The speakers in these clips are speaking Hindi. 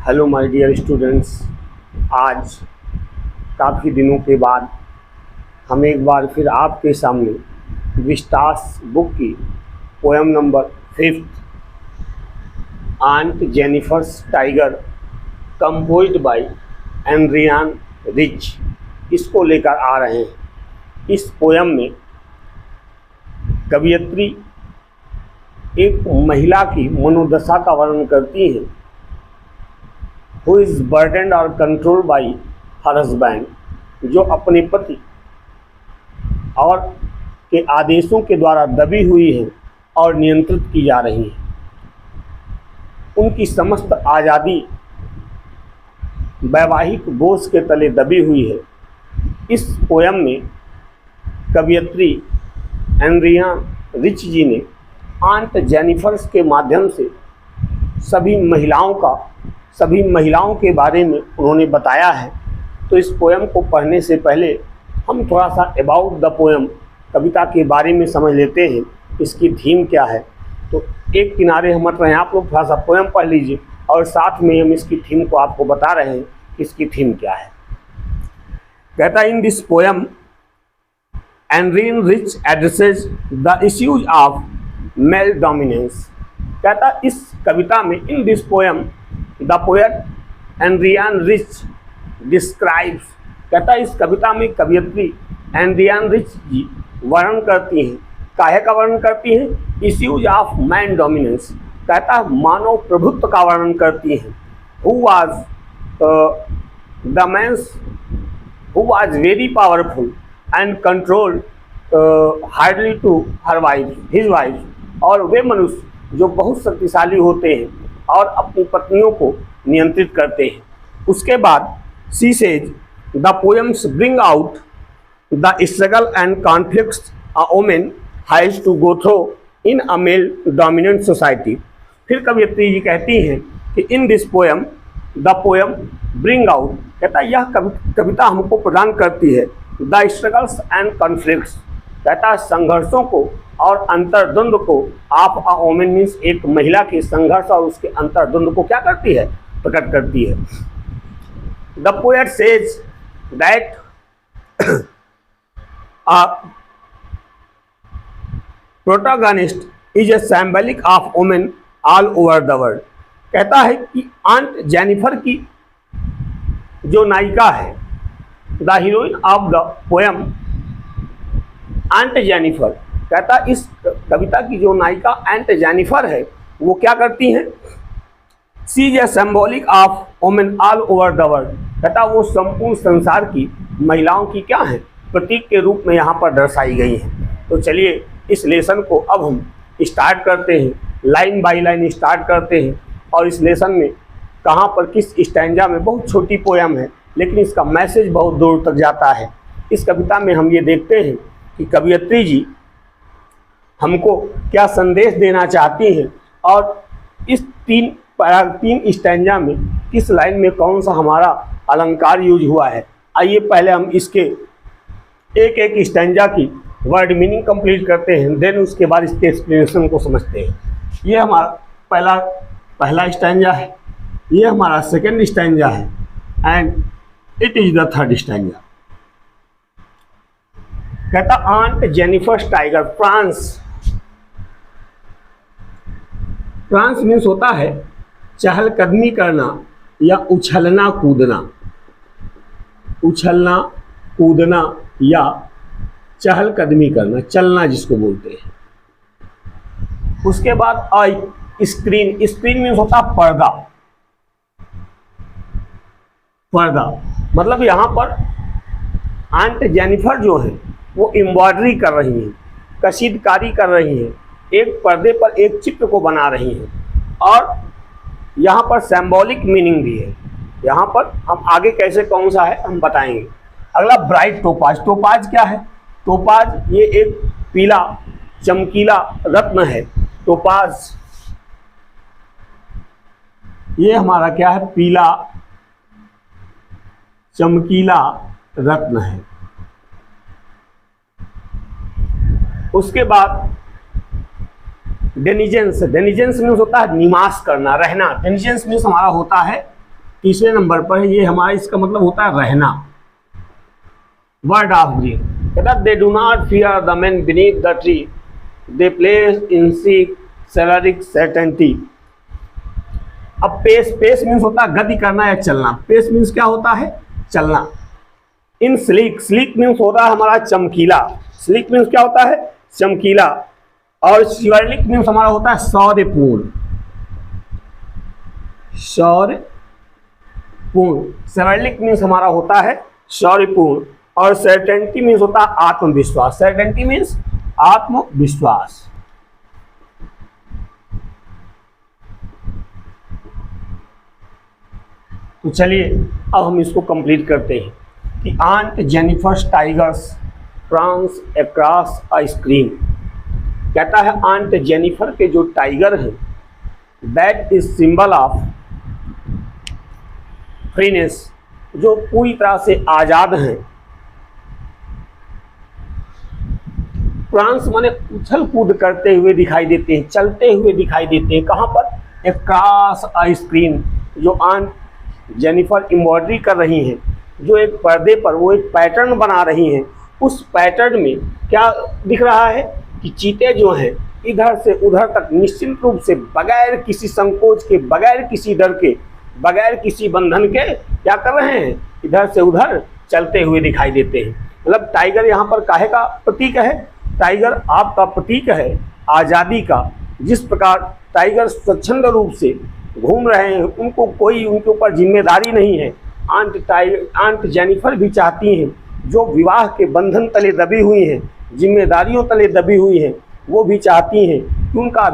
Hello my dear students. आज काफ़ी दिनों के बाद हम एक बार फिर आपके सामने विस्टास बुक की poem number 5 aunt Jennifer's tiger composed by Adrienne Rich इसको लेकर आ रहे हैं। इस पोएम में कवयित्री एक महिला की मनोदशा का वर्णन करती हैं, हु इज़ बर्डनड और कंट्रोल्ड बाई हर हस्बैंड, जो अपने पति और के आदेशों के द्वारा दबी हुई हैं और नियंत्रित की जा रही हैं। उनकी समस्त आज़ादी वैवाहिक बोझ के तले दबी हुई है। इस पोयम में कवयित्री एंड्रियान रिच जी ने आंट जेनिफर्स के माध्यम से सभी महिलाओं के बारे में उन्होंने बताया है। तो इस पोएम को पढ़ने से पहले हम थोड़ा सा अबाउट द पोएम, कविता के बारे में समझ लेते हैं, इसकी थीम क्या है। तो एक किनारे हम हट रहे हैं, आप लोग थोड़ा सा पोएम पढ़ लीजिए और साथ में हम इसकी थीम को आपको बता रहे हैं कि इसकी थीम क्या है। कहता है, in this poem Adrienne Rich addresses the issues of male dominance. कहता इस कविता में, in this poem the poet Adrienne Rich describes, कहता इस कविता में कवयित्री एंड्रियान रिच जी वर्णन करती हैं, काहे का वर्णन करती हैं, इश्यूज ऑफ मैन डोमिनेंस, कहता मानव प्रभुत्व का वर्णन करती हैं। Who was the mans who was very powerful and controlled hardly to her wife his wife, और वे मनुष्य जो बहुत शक्तिशाली होते हैं और अपनी पत्नियों को नियंत्रित करते हैं। उसके बाद she says the poems bring out the struggle and conflicts a woman has to go through in a male dominant society. फिर कवयित्री जी कहती हैं कि in this poem the poem bring out, कहता यह कविता हमको प्रदान करती है द स्ट्रगल्स एंड कॉन्फ्लिक्ट्स, कहता संघर्षों को और अंतर्द्वंद को। आप अ वुमन मीन्स एक महिला के संघर्ष और उसके अंतर्द्वंद को क्या करती है, प्रकट करती है। The poet says that a protagonist is a symbolic of women all over the world, कहता है कि आंट जेनिफर की जो नायिका है, the heroine of the poem aunt Jennifer, कहता इस कविता की जो नायिका आंट जेनिफर है वो क्या करती हैं, she is a symbolic of women all over the world, कहता वो संपूर्ण संसार की महिलाओं की क्या है, प्रतीक के रूप में यहाँ पर दर्शाई गई हैं। तो चलिए इस लेसन को अब हम स्टार्ट करते हैं, लाइन बाय लाइन स्टार्ट करते हैं। और इस लेसन में कहाँ पर किस स्टैंजा में, बहुत छोटी पोएम है लेकिन इसका मैसेज बहुत दूर तक जाता है। इस कविता में हम ये देखते हैं कि कवयित्री जी हमको क्या संदेश देना चाहती हैं और इस तीन स्टैंजा में किस लाइन में कौन सा हमारा अलंकार यूज हुआ है। आइए पहले हम इसके एक एक स्टैंजा की वर्ड मीनिंग कंप्लीट करते हैं, देन उसके बाद इसके एक्सप्लेनेशन को समझते हैं। ये हमारा पहला स्टैंजा है, ये हमारा सेकेंड स्टैंजा है and it is the third stanza. कहता aunt Jennifer's tiger prance means होता है चहलकदमी करना या उछलना कूदना या चहलकदमी करना, चलना जिसको बोलते हैं। उसके बाद स्क्रीन मीन्स होता है पर्दा, मतलब यहाँ पर आंट जेनिफर जो है वो एम्ब्रॉयडरी कर रही हैं, कशीदकारी कर रही हैं, एक पर्दे पर एक चित्र को बना रही हैं और यहाँ पर सिंबॉलिक मीनिंग भी है। यहाँ पर हम आगे कैसे कौन सा है हम बताएंगे। अगला ब्राइट टोपाज क्या है, टोपाज ये एक पीला चमकीला रत्न है। टोपाज ये हमारा क्या है, पीला चमकीला रत्न है। उसके बाद डेनिजेंस मीन्स होता है निवास करना, रहना। डेनिजेंस मीन्स हमारा होता है तीसरे नंबर पर है, ये हमारा इसका मतलब होता है रहना। वर्ड ऑफ ग्रीन कहता they do not fear the man beneath the tree, they pace in sleek chivalric certainty. अब पेस, पेस मीन्स होता है गति करना या चलना। पेस मीन्स क्या होता है? चलना। इन स्लीक, स्लीक मीन्स होता है हमारा चमकीला। स्लीक मीन्स क्या होता है? चमकीला। और शिवरलिक मीन्स हमारा होता है शौर्यपूर्ण, शौर्यपूर्ण। शिवरलिक मीन्स हमारा होता है शौर्यपूर्ण। और सर्टेनिटी मीन्स होता है आत्मविश्वास। सर्टेनिटी मीन्स आत्मविश्वास। तो चलिए अब हम इसको कंप्लीट करते हैं कि aunt Jennifer's tigers prance across a screen. कहता है आंट जेनिफर के जो टाइगर हैं, that is symbol of freeness, जो पूरी तरह से आजाद हैं। प्रांस माने उछल कूद करते हुए दिखाई देते हैं, चलते हुए दिखाई देते हैं। कहाँ पर? Across a screen. जो आंट जेनिफर एम्ब्रॉयडरी कर रही हैं, जो एक पर्दे पर वो एक पैटर्न बना रही हैं, उस पैटर्न में क्या दिख रहा है कि चीते जो हैं इधर से उधर तक निश्चिंत रूप से बगैर किसी संकोच के, बगैर किसी डर के, बगैर किसी बंधन के क्या कर रहे हैं? इधर से उधर चलते हुए दिखाई देते हैं। मतलब टाइगर यहाँ पर काहे का प्रतीक है? टाइगर आपका प्रतीक है आज़ादी का। जिस प्रकार टाइगर स्वच्छंद रूप से घूम रहे हैं, उनको कोई उनके ऊपर जिम्मेदारी नहीं है। आंट जेनिफर भी चाहती हैं, जो विवाह के बंधन तले दबी हुई हैं, जिम्मेदारियों तले दबी हुई हैं, वो भी चाहती हैं कि उनका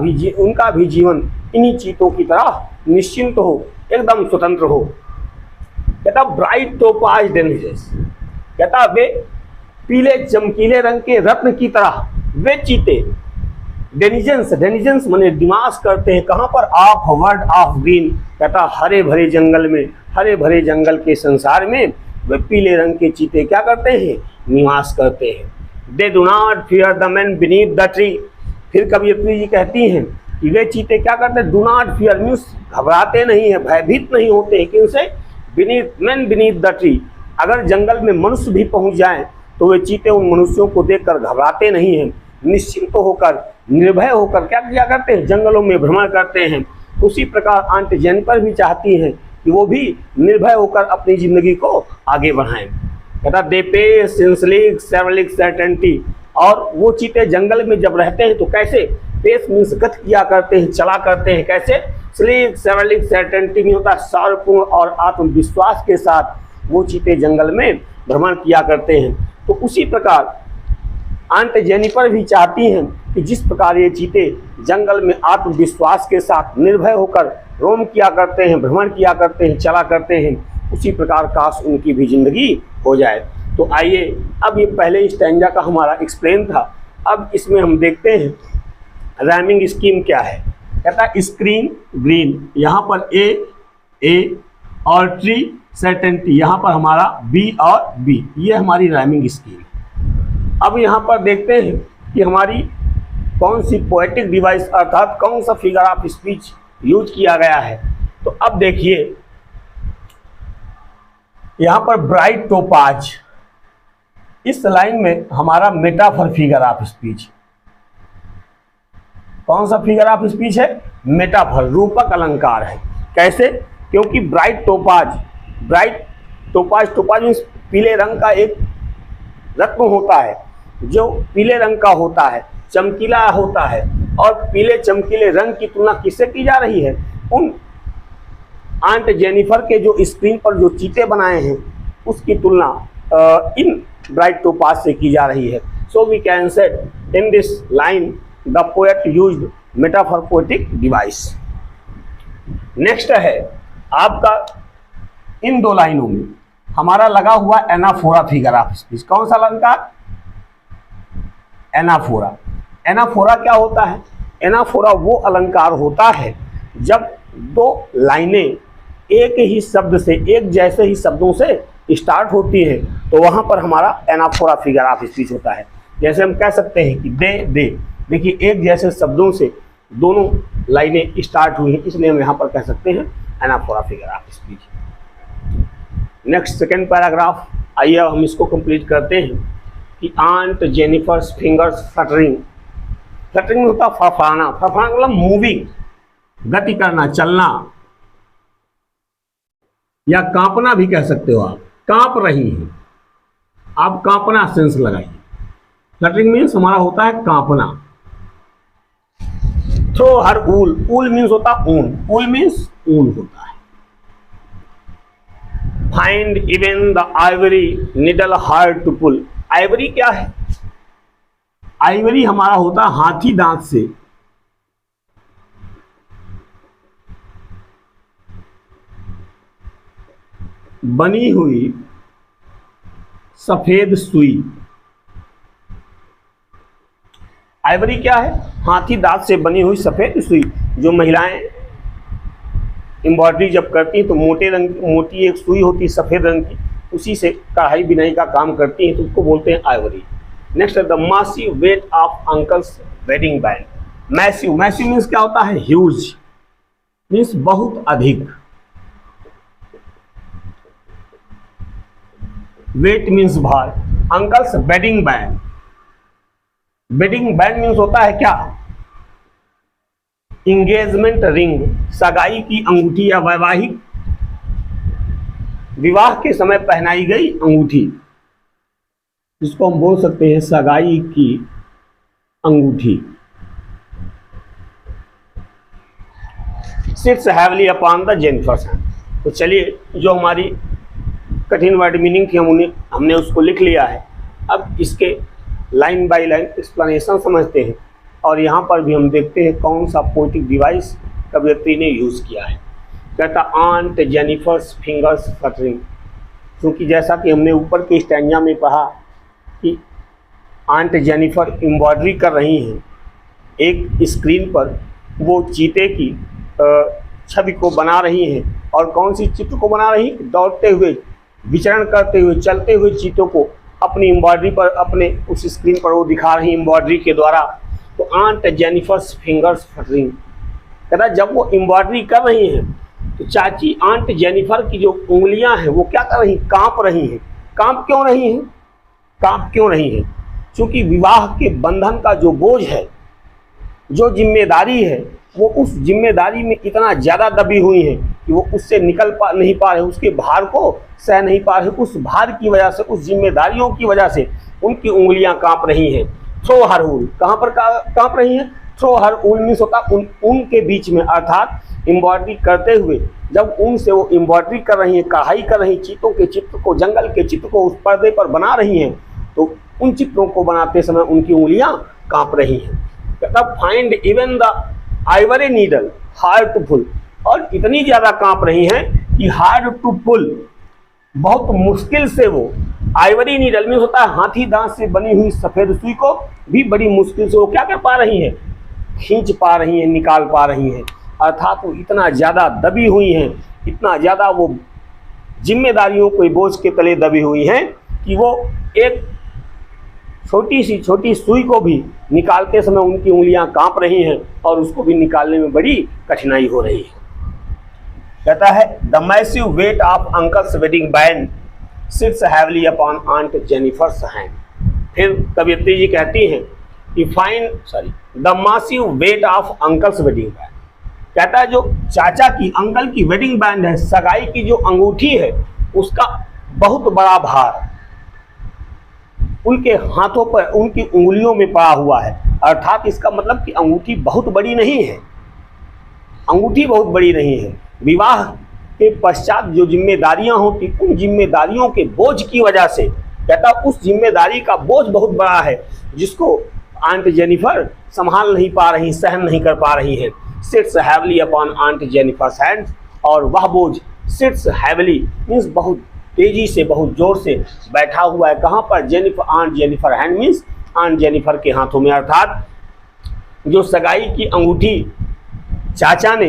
भी जीवन इन्हीं चीतों की तरह निश्चिंत हो, एकदम स्वतंत्र हो। कहता ब्राइट टोपाज डेनिजेस, कहता वे पीले चमकीले रंग के रत्न की तरह वे चीते डेनिजेंस, डेनिजेंस माने निवास करते हैं। कहाँ पर? Of word of green. कहता हरे भरे जंगल में, हरे भरे जंगल के संसार में वे पीले रंग के चीते क्या करते हैं? निवास करते हैं। दे do not fear the man beneath the tree. फिर कवयित्री जी कहती हैं कि वे चीते क्या करते हैं? डू नॉट फियर मीन्स घबराते नहीं है, भयभीत नहीं होते हैं। किनसे? Beneath, man beneath the tree. अगर जंगल में मनुष्य भी पहुंच जाएं तो वे चीते उन मनुष्यों को देखकर घबराते नहीं हैं, निश्चिंत होकर, निर्भय होकर क्या करते हैं? जंगलों में भ्रमण करते हैं। उसी प्रकार आंट जेनिफर भी चाहती हैं कि वो भी निर्भय होकर अपनी जिंदगी को आगे बढ़ाएं। कहता they pace in sleek chivalric certainty. और वो चीते जंगल में जब रहते हैं तो कैसे? पेस मीन्स गति किया करते हैं, चला करते हैं। कैसे? स्लीक सेलरिक सर्टेनिटी में होता है सारपूर्ण और आत्मविश्वास के साथ वो चीते जंगल में भ्रमण किया करते हैं। तो उसी प्रकार आंट जेनिफर भी चाहती हैं कि जिस प्रकार ये चीते जंगल में आत्मविश्वास के साथ निर्भय होकर रोम किया करते हैं, भ्रमण किया करते हैं, चला करते हैं, उसी प्रकार काश उनकी भी जिंदगी हो जाए। तो आइए, अब ये पहले स्टैंजा का हमारा एक्सप्लेन था, अब इसमें हम देखते हैं राइमिंग स्कीम क्या है। कहता है स्क्रीन ग्रीन, यहाँ पर ए और ट्री सर्टेनिटी, यहाँ पर हमारा बी और बी, ये हमारी राइमिंग स्कीम। अब यहाँ पर देखते हैं कि हमारी कौन सी पोएटिक डिवाइस अर्थात कौन सा फिगर ऑफ स्पीच यूज किया गया है। तो अब देखिए यहाँ पर ब्राइट टोपाज, इस लाइन में हमारा मेटाफर फिगर ऑफ स्पीच। कौन सा फिगर ऑफ स्पीच है? मेटाफर, रूपक अलंकार है। कैसे? क्योंकि ब्राइट टोपाज मीन्स पीले रंग का एक रत्न होता है, जो पीले रंग का होता है, चमकीला होता है। और पीले चमकीले रंग की तुलना किससे की जा रही है? उन आंट जेनिफर के जो स्क्रीन पर जो चीते बनाए हैं उसकी तुलना इन ब्राइट टोपाज से की जा रही है। So we can said in this line the poet used metaphor poetic device. Next है आपका इन दो लाइनों में हमारा लगा हुआ एनाफोरा फिगर ऑफ स्पीच। कौन सा अलंकार? एनाफोरा। एनाफोरा क्या होता है? एनाफोरा वो अलंकार होता है जब दो लाइनें एक ही शब्द से, एक जैसे ही शब्दों से स्टार्ट होती है, तो वहां पर हमारा एनाफोरा फिगर ऑफ स्पीच होता है। जैसे हम कह सकते हैं कि दे, देखिए एक जैसे शब्दों से दोनों लाइनें स्टार्ट हुई हैं, इसलिए हम यहाँ पर कह सकते हैं anaphora figure of speech. Next second paragraph, आइए अब हम इसको कंप्लीट करते हैं कि aunt Jennifer's fingers fluttering. Fluttering होता फड़फड़ाना, फड़फड़ाना मतलब मूविंग, गति करना, चलना, या कांपना भी कह सकते हो आप, कांप रही हैं आप, कांपना सेंस लगाइए। फ्लटरिंग मीन्स हमारा होता है कांपना। थ्रो हर ऊल, ऊल मीन्स होता ऊन, ऊल मीन्स ऊन होता है। Find even the ivory needle hard to pull, ivory क्या है? आइवरी हमारा होता हाथी दांत से बनी हुई सफेद सुई। आइवरी क्या है? हाथी दांत से बनी हुई सफेद सुई। जो महिलाएं एम्ब्रॉयडरी जब करती हैं तो मोटी एक सुई होती है सफेद रंग की, उसी से कढ़ाई बिनाई का काम करती हैं, तो उसको बोलते हैं आइवरी। नेक्स्ट है the massive weight of uncle's wedding band. Massive, massive means क्या होता है? ह्यूज, मीन्स बहुत अधिक। वेट मीन्स भार। Uncle's wedding band, wedding band means होता है क्या? इंगेजमेंट रिंग, सगाई की अंगूठी या वैवाहिक विवाह के समय पहनाई गई अंगूठी, जिसको हम बोल सकते हैं सगाई की अंगूठी। Sits heavily upon the Jennifer's hand. तो चलिए, जो हमारी कठिन वर्ड मीनिंग थी हमने उसको लिख लिया है। अब इसके लाइन बाय लाइन एक्सप्लेनेशन समझते हैं, और यहाँ पर भी हम देखते हैं कौन सा पोएटिक डिवाइस कवयित्री ने यूज़ किया है। कहता आंट जेनिफर्स फिंगर्स फ्लटरिंग, क्योंकि जैसा कि हमने ऊपर के स्टैंजा में पढ़ा कि आंट जेनिफर एम्ब्रॉयडरी कर रही हैं एक स्क्रीन पर, वो चीते की छवि को बना रही हैं। और कौन सी चित्र को बना रही? दौड़ते हुए, विचरण करते हुए, चलते हुए चीतों को अपनी एम्ब्रॉयडरी पर, अपने उस स्क्रीन पर वो दिखा रही एम्ब्रॉयडरी के द्वारा। तो आंट जेनिफर्स फिंगर्स फ्लटरिंग, कहता जब वो एम्ब्रॉयडरी कर रही हैं तो चाची आंट जेनिफर की जो उंगलियां हैं वो क्या कर रही? कांप रही हैं। कांप क्यों रही हैं? कांप क्यों रही हैं? क्योंकि विवाह के बंधन का जो बोझ है, जो जिम्मेदारी है, वो उस जिम्मेदारी में इतना ज़्यादा दबी हुई है कि वो उससे नहीं पा रहे, उसके भार को सह नहीं पा रहे। उस भार की वजह से, उस जिम्मेदारियों की वजह से उनकी उंगलियां कांप रही हैं। थ्रो हर ऊल, कहाँ पर कांप रही हैं? थ्रो हर ऊल मीन्स होता ऊन के बीच में, अर्थात एम्ब्रॉयडरी करते हुए जब ऊन से वो एम्ब्रॉयडरी कर रही हैं, कढ़ाई कर रही, चीतों के चित्र को, जंगल के चित्र को उस पर्दे पर बना रही हैं, तो उन चित्रों को बनाते समय उनकी उंगलियां कांप रही हैं। तब find even the ivory needle hard to pull, और इतनी ज़्यादा कांप रही हैं कि हार्ड टू पुल, बहुत मुश्किल से वो आइवरी नीडल में होता है हाथी दांत से बनी हुई सफ़ेद सुई को भी बड़ी मुश्किल से वो क्या कर पा रही हैं? खींच पा रही हैं, निकाल पा रही हैं। अर्थात वो इतना ज़्यादा दबी हुई हैं, इतना ज़्यादा वो जिम्मेदारियों के बोझ के तले दबी हुई हैं कि वो एक छोटी सुई को भी निकालते समय उनकी उंगलियां कांप रही हैं और उसको भी निकालने में बड़ी कठिनाई हो रही है। कहता है the massive weight of uncle's wedding band sits heavily upon aunt Jennifer's hand. फिर कवयित्री जी कहती हैं कि the massive weight of uncle's wedding band, कहता है जो चाचा की, अंकल की वेडिंग बैंड है, सगाई की जो अंगूठी है, उसका बहुत बड़ा भार उनके हाथों पर, उनकी उंगलियों में पड़ा हुआ है। अर्थात इसका मतलब कि अंगूठी बहुत बड़ी नहीं है, अंगूठी बहुत बड़ी नहीं है। विवाह के पश्चात जो जिम्मेदारियां होती, उन जिम्मेदारियों के बोझ की वजह से, कहता उस जिम्मेदारी का बोझ बहुत बड़ा है जिसको आंट जेनिफर संभाल नहीं पा रही, सहन नहीं कर पा रही है। Sits heavily upon aunt Jennifer's hands, और वह बोझ सिट्स हैवली मीन्स बहुत तेजी से, बहुत जोर से बैठा हुआ है। कहाँ पर? Aunt Jennifer hand means aunt Jennifer के हाथों में। अर्थात जो सगाई की अंगूठी चाचा ने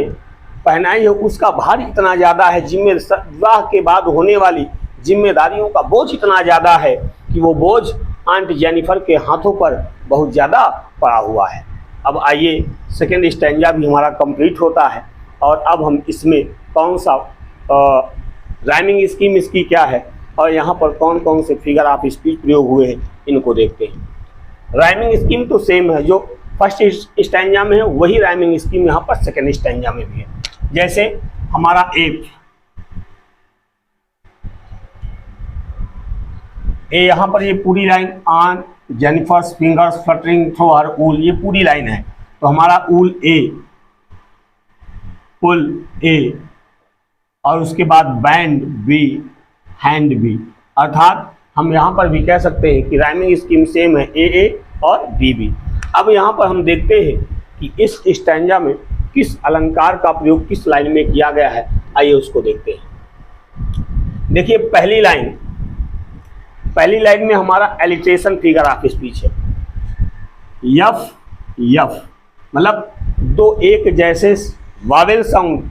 पहनाई है उसका भार इतना ज़्यादा है, विवाह के बाद होने वाली जिम्मेदारियों का बोझ इतना ज़्यादा है कि वो बोझ आंट जेनिफर के हाथों पर बहुत ज़्यादा पड़ा हुआ है। अब आइए, सेकेंड स्टैंजा भी हमारा कंप्लीट होता है, और अब हम इसमें कौन सा राइमिंग स्कीम इसकी क्या है और यहाँ पर कौन कौन से फिगर ऑफ स्पीच प्रयोग हुए हैं इनको देखते हैं। राइमिंग स्कीम तो सेम है, जो फर्स्ट स्टैंजा में है वही राइमिंग स्कीम यहाँ पर सेकेंड स्टैंजा में भी है। जैसे हमारा ए यहाँ पर ये पूरी line on Jennifer's fingers fluttering through her wool, ये पूरी लाइन है। तो हमारा ऊल ए, पुल ए, और उसके बाद बैंड बी, हैंड बी, अर्थात हम यहाँ पर भी कह सकते हैं कि राइमिंग स्कीम सेम है ए और बी। अब यहाँ पर हम देखते हैं कि इस स्टैंजा में किस अलंकार का प्रयोग किस लाइन में किया गया है, आइए उसको देखते हैं। देखिए पहली लाइन में हमारा एलिट्रेशन फिगर ऑफ स्पीच है। यफ यफ मतलब दो एक जैसे वावेल साउंड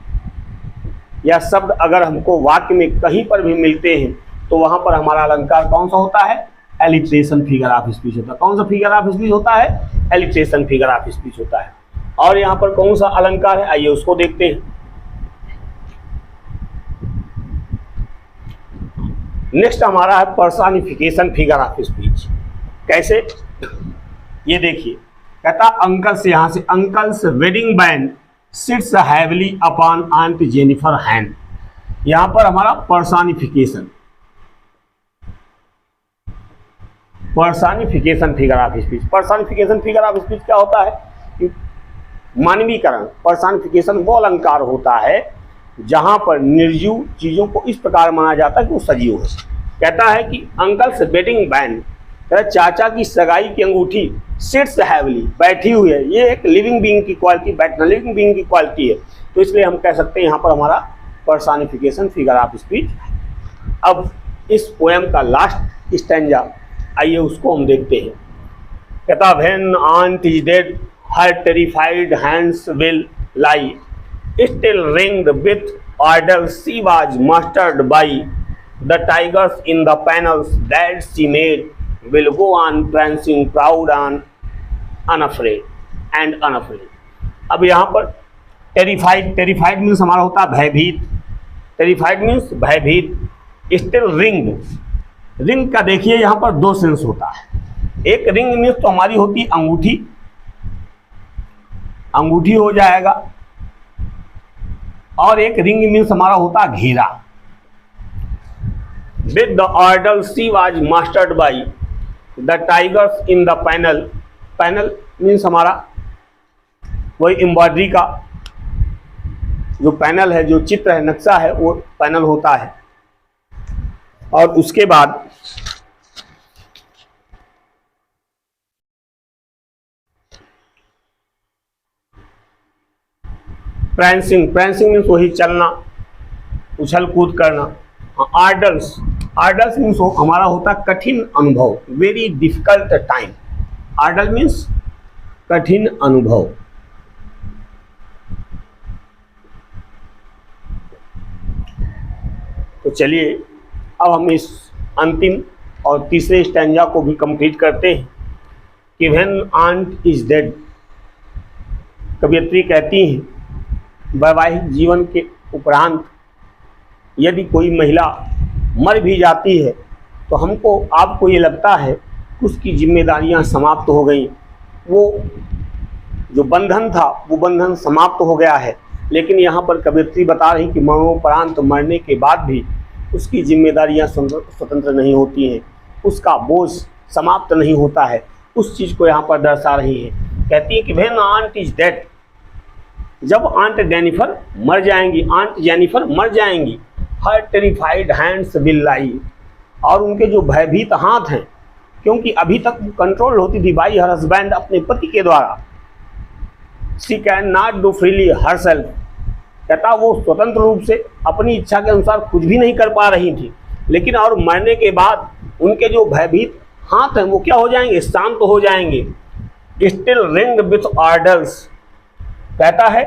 या शब्द अगर हमको वाक्य में कहीं पर भी मिलते हैं तो वहां पर हमारा अलंकार कौन सा होता है, एलिट्रेशन फिगर ऑफ स्पीच होता है। कौन सा फिगर ऑफ स्पीच होता है, एलिट्रेशन फिगर ऑफ स्पीच होता है। और यहाँ पर कौन सा अलंकार है, आइए उसको देखते हैं। नेक्स्ट हमारा है पर्सनिफिकेशन फिगर ऑफ स्पीच। कैसे, ये देखिए, कहता अंकल्स, यहाँ से uncle's wedding band sits heavily upon aunt Jennifer hand. यहां पर हमारा personification figure of speech. Personification figure of speech क्या होता है कि मानवीकरण। पर्सनिफिकेशन वो अलंकार होता है जहां पर निर्जीव चीजों को इस प्रकार माना जाता है कि वो सजीव है। कहता है कि अंकल्स वेडिंग बैंड, चाचा की सगाई की अंगूठी सिट्स हैवली, बैठी हुई है। ये एक लिविंग बीइंग की क्वालिटी, बैठना लिविंग बीइंग की क्वालिटी है, तो इसलिए हम कह सकते हैं यहाँ पर हमारा पर्सनिफिकेशन फिगर ऑफ स्पीच। अब इस पोएम का लास्ट स्टैंजा, आइए उसको हम देखते हैं। कहता when aunt is dead her terrified hands will lie, still ringed with order she was mastered by, the tigers in the panels that she made will go on prancing proud and unafraid। अब यहाँ पर टेरिफाइड मीन्स हमारा होता है भयभीत। टेरिफाइड मीन्स भयभीत। स्टिल रिंग का देखिए यहाँ पर दो सेंस होता है। एक रिंग मीन्स तो हमारी होती है अंगूठी हो जाएगा, और एक रिंग मीन्स हमारा होता है घेरा। With the order she was mastered by the tigers in the panel means हमारा वही एम्ब्रॉयडरी का जो पैनल है, जो चित्र है, नक्शा है, वो पैनल होता है। और उसके बाद प्रैंसिंग मीन्स वही चलना, उछल कूद करना। आर्डल्स मीन्स हमारा होता है कठिन अनुभव, वेरी डिफिकल्ट टाइम। आर्डल मीन्स कठिन अनुभव। तो चलिए अब हम इस अंतिम और तीसरे स्टैंजा को भी कंप्लीट करते हैं कि व्हेन आंट इज डेड, कवियत्री कहती हैं वैवाहिक जीवन के उपरांत यदि कोई महिला मर भी जाती है तो आपको ये लगता है कि उसकी जिम्मेदारियां समाप्त हो गई, वो जो बंधन था वो बंधन समाप्त हो गया है। लेकिन यहाँ पर कवियत्री बता रही कि मरणोपरांत, मरने के बाद भी उसकी जिम्मेदारियां स्वतंत्र नहीं होती हैं, उसका बोझ समाप्त नहीं होता है। उस चीज़ को यहाँ पर दर्शा रही है। कहती है कि व्हेन आंट इज डेड, जब आंट जेनिफर मर जाएंगी, हर टेरिफाइड हैंड्स विल लाई, और उनके जो भयभीत हाथ हैं, क्योंकि अभी तक कंट्रोल होती थी बाई हर हस्बैंड, अपने पति के द्वारा। She can not do freely herself, कहता वो स्वतंत्र रूप से अपनी इच्छा के अनुसार कुछ भी नहीं कर पा रही थी। लेकिन और मरने के बाद उनके जो भयभीत हाथ हैं वो क्या हो जाएंगे, शांत हो जाएंगे। स्टिल रिंग्ड विथ ऑर्डर्स, कहता है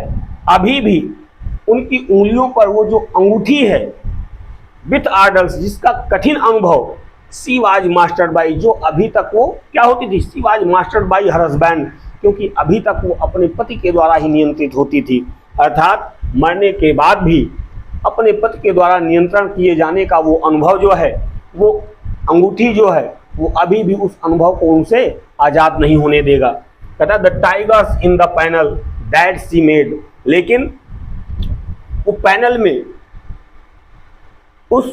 अभी भी उनकी उंगलियों पर वो जो अंगूठी है, विथ ऑर्डर्स, जिसका कठिन अनुभव, शी वाज मास्टर्ड बाई, जो अभी तक वो क्या होती थी, she was mastered by her husband, क्योंकि अभी तक वो अपने पति के द्वारा ही नियंत्रित होती थी। अर्थात मरने के बाद भी अपने पति के द्वारा नियंत्रण किए जाने का वो अनुभव जो है, वो अंगूठी जो है, वो अभी भी उस अनुभव को उनसे आज़ाद नहीं होने देगा। कहता the tigers in the panel that she made, लेकिन वो पैनल में उस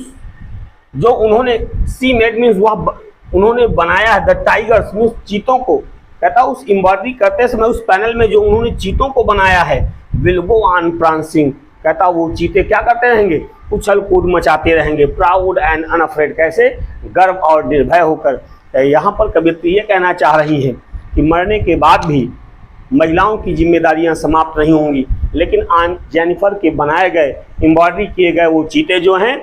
जो उन्होंने सी मेड मीन्स वह उन्होंने बनाया है, द टाइगर्स मीन्स चीतों को। कहता उस एम्ब्रॉयडरी करते समय उस पैनल में जो उन्होंने चीतों को बनाया है, विल गो ऑन प्रांसिंग, कहता वो चीते क्या करते रहेंगे, उछल कूद मचाते रहेंगे, प्राउड एंड अनअफ्रेड, कैसे, गर्व और निर्भय होकर। यहाँ पर कवियत्री ये कहना चाह रही है कि मरने के बाद भी महिलाओं की जिम्मेदारियां समाप्त नहीं होंगी, लेकिन ऑन जेनिफर के बनाए गए एम्ब्रॉयडरी किए गए वो चीते जो हैं,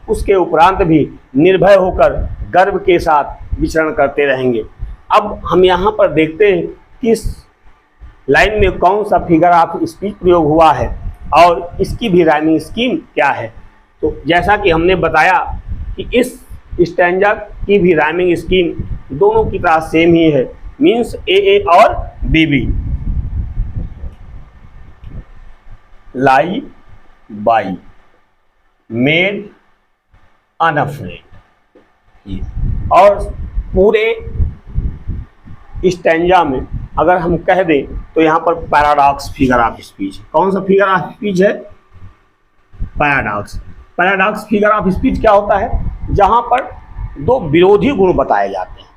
उसके उपरांत भी निर्भय होकर गर्व के साथ विचरण करते रहेंगे। अब हम यहाँ पर देखते हैं कि इस लाइन में कौन सा फिगर ऑफ स्पीच प्रयोग हुआ है और इसकी भी राइमिंग स्कीम क्या है। तो जैसा कि हमने बताया कि इस स्टैंजा की भी राइमिंग स्कीम दोनों की तरह सेम ही है, मीन्स ए और B. Lie by, made unafraid, और पूरे स्टैंजा में अगर हम कह दें तो यहाँ पर पैराडॉक्स फिगर ऑफ स्पीच। कौन सा फिगर ऑफ स्पीच है, paradox. Paradox figure of speech क्या होता है, जहाँ पर दो विरोधी गुण बताए जाते हैं।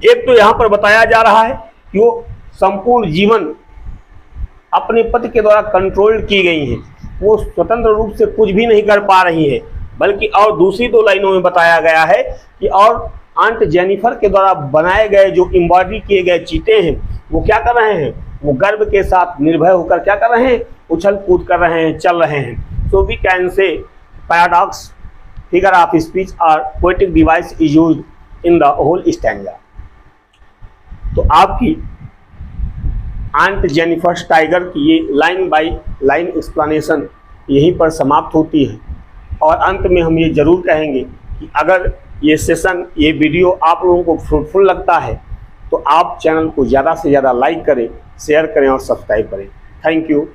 एक तो यहाँ पर बताया जा रहा है कि वो संपूर्ण जीवन अपने पति के द्वारा कंट्रोल की गई हैं, वो स्वतंत्र रूप से कुछ भी नहीं कर पा रही है, बल्कि और दूसरी दो लाइनों में बताया गया है कि और आंट जेनिफर के द्वारा बनाए गए जो एम्ब्रॉयडरी किए गए चीते हैं, वो क्या कर रहे हैं, वो गर्व के साथ निर्भय होकर क्या कर रहे हैं, उछल कूद कर रहे हैं, चल रहे हैं। So we can say paradox figure of speech और poetic device is used in the whole stanza. तो आपकी आंट जेनिफर टाइगर की ये लाइन बाय लाइन एक्सप्लेनेशन यहीं पर समाप्त होती है। और अंत में हम ये जरूर कहेंगे कि अगर ये सेशन, ये वीडियो आप लोगों को फ्रूटफुल लगता है तो आप चैनल को ज़्यादा से ज़्यादा लाइक करें, शेयर करें और सब्सक्राइब करें। Thank you.